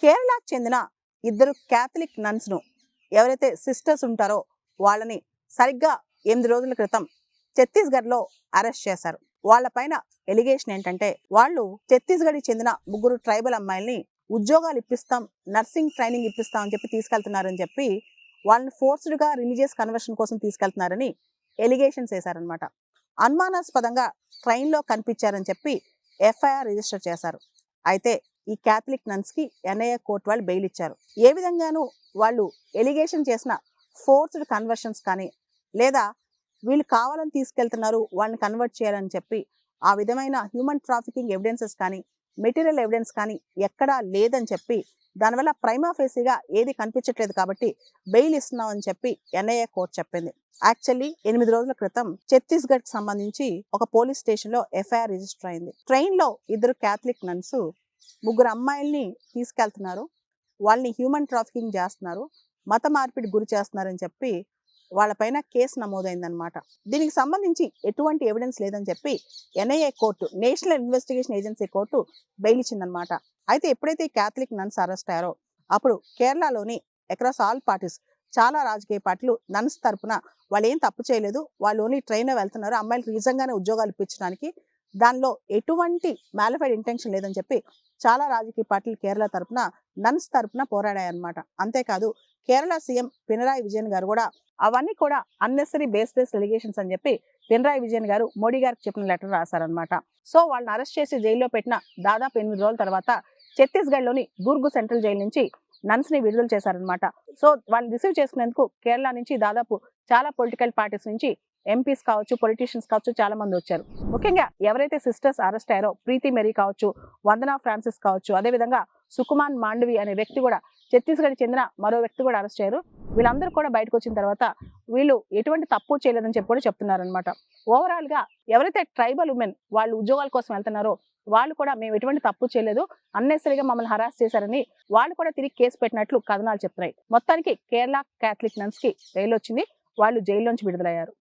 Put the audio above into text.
కేరళకు చెందిన ఇద్దరు క్యాథలిక్ నన్స్‌ను ఎవరైతే సిస్టర్స్ ఉంటారో వాళ్ళని సరిగ్గా 8 రోజుల క్రితం ఛత్తీస్‌గఢ్‌లో అరెస్ట్ చేశారు. వాళ్ళపైన ఎలిగేషన్ ఏంటంటే వాళ్ళు ఛత్తీస్‌గఢ్‌కి చెందిన ముగ్గురు ట్రైబల్ అమ్మాయిల్ని ఉద్యోగాలు ఇప్పిస్తాం, నర్సింగ్ ట్రైనింగ్ ఇప్పిస్తాం అని చెప్పి తీసుకెళ్తున్నారని చెప్పి వాళ్ళని ఫోర్స్డ్‌గా రిలీజియస్ కన్వర్షన్ కోసం తీసుకెళ్తున్నారని ఎలిగేషన్స్ వేశారనమాట. అనుమానాస్పదంగా ట్రైన్‌లో కనిపించారని చెప్పి ఎఫ్ఐఆర్ రిజిస్టర్ చేశారు. అయితే ఈ క్యాథలిక్ నన్స్‌కి ఎన్ఐఏ కోర్టు వాళ్ళు బెయిల్ ఇచ్చారు. ఏ విధంగానూ వాళ్ళు ఎలిగేషన్ చేసిన ఫోర్స్డ్ కన్వర్షన్స్ కానీ లేదా వీళ్ళు కావాలని తీసుకెళ్తున్నారు వాళ్ళని కన్వర్ట్ చేయాలని చెప్పి ఆ విధమైన హ్యూమన్ ట్రాఫికింగ్ ఎవిడెన్సెస్ కానీ మెటీరియల్ ఎవిడెన్స్ కానీ ఎక్కడా లేదని చెప్పి దానివల్ల ప్రైమా ఫేసీగా ఏది కనిపించట్లేదు కాబట్టి బెయిల్ ఇస్తున్నాం అని చెప్పి ఎన్ఐఏ కోర్టు చెప్పింది. యాక్చువల్లీ 8 రోజుల క్రితం ఛత్తీస్గఢ్ కి సంబంధించి ఒక పోలీస్ స్టేషన్ లో ఎఫ్ఐఆర్ రిజిస్టర్ అయింది. ట్రైన్ లో ఇద్దరు క్యాథలిక్ నన్స్ ముగ్గురు అమ్మాయిల్ని తీసుకెళ్తున్నారు, వాళ్ళని హ్యూమన్ ట్రాఫికింగ్ చేస్తున్నారు, మత మార్పిడి గురి చేస్తున్నారని చెప్పి వాళ్ళపైన కేసు నమోదైందనమాట. దీనికి సంబంధించి ఎటువంటి ఎవిడెన్స్ లేదని చెప్పి NIA court, national investigation agency court bail ఇచ్చిందనమాట. అయితే ఎప్పుడైతే ఈ క్యాథలిక్ నన్స్ అరెస్ట్ అయ్యారో అప్పుడు కేరళలోని అక్రాస్ ఆల్ పార్టీస్, చాలా రాజకీయ పార్టీలు నన్స్ తరపున వాళ్ళు ఏం తప్పు చేయలేదు, వాళ్ళు ఓన్లీ ట్రైన్లో వెళ్తున్నారు, అమ్మాయిలకు నిజంగానే ఉద్యోగాలు ఇప్పించడానికి దానిలో ఎటువంటి మ్యాలిఫైడ్ ఇంటెన్షన్ లేదని చెప్పి చాలా రాజకీయ పార్టీలు కేరళ తరపున నన్స్ తరపున పోరాడాయన్నమాట. అంతేకాదు కేరళ సీఎం పినరాయి విజయన్ గారు కూడా అవన్నీ కూడా అన్నెసరీ బేస్లెస్ ఎలిగేషన్స్ అని చెప్పి పినరాయి విజయన్ గారు మోడీ గారికి చెప్పిన లెటర్ రాశారనమాట. సో వాళ్ళని అరెస్ట్ చేసి జైల్లో పెట్టిన దాదాపు 8 రోజుల తర్వాత ఛత్తీస్గఢ్లోని దుర్గ్ సెంట్రల్ జైలు నుంచి నన్స్ ని విడుదల చేశారనమాట. సో వాళ్ళని రిసీవ్ చేసుకునేందుకు కేరళ నుంచి దాదాపు చాలా పొలిటికల్ పార్టీస్ నుంచి ఎంపీస్ కావచ్చు, పొలిటీషియన్స్ కావచ్చు, చాలా మంది వచ్చారు. ముఖ్యంగా ఎవరైతే సిస్టర్స్ అరెస్ట్ అయ్యారో ప్రీతి మెరీ కావచ్చు, వందనా ఫ్రాన్సిస్ కావచ్చు, అదేవిధంగా సుకుమాన్ మాండవి అనే వ్యక్తి కూడా ఛత్తీస్గఢ్ చెందిన మరో వ్యక్తి కూడా అరెస్ట్ అయ్యారు. వీళ్ళందరూ కూడా బయటకు వచ్చిన తర్వాత వీళ్ళు ఎటువంటి తప్పు చేయలేదని చెప్పి కూడా చెప్తున్నారనమాట. ఓవరాల్ గా ఎవరైతే ట్రైబల్ ఉమెన్ వాళ్ళు ఉద్యోగాల కోసం వెళ్తున్నారో వాళ్ళు కూడా మేము ఎటువంటి తప్పు చేయలేదు, అన్నెసరిగా మమ్మల్ని హరాస్ చేశారని వాళ్ళు కూడా తిరిగి కేసు పెట్టినట్లు కథనాలు చెప్తున్నాయి. మొత్తానికి కేరళ క్యాథలిక్ నన్స్ కి బెయిల్ వచ్చింది, వాళ్ళు జైల్లోంచి విడుదలయ్యారు.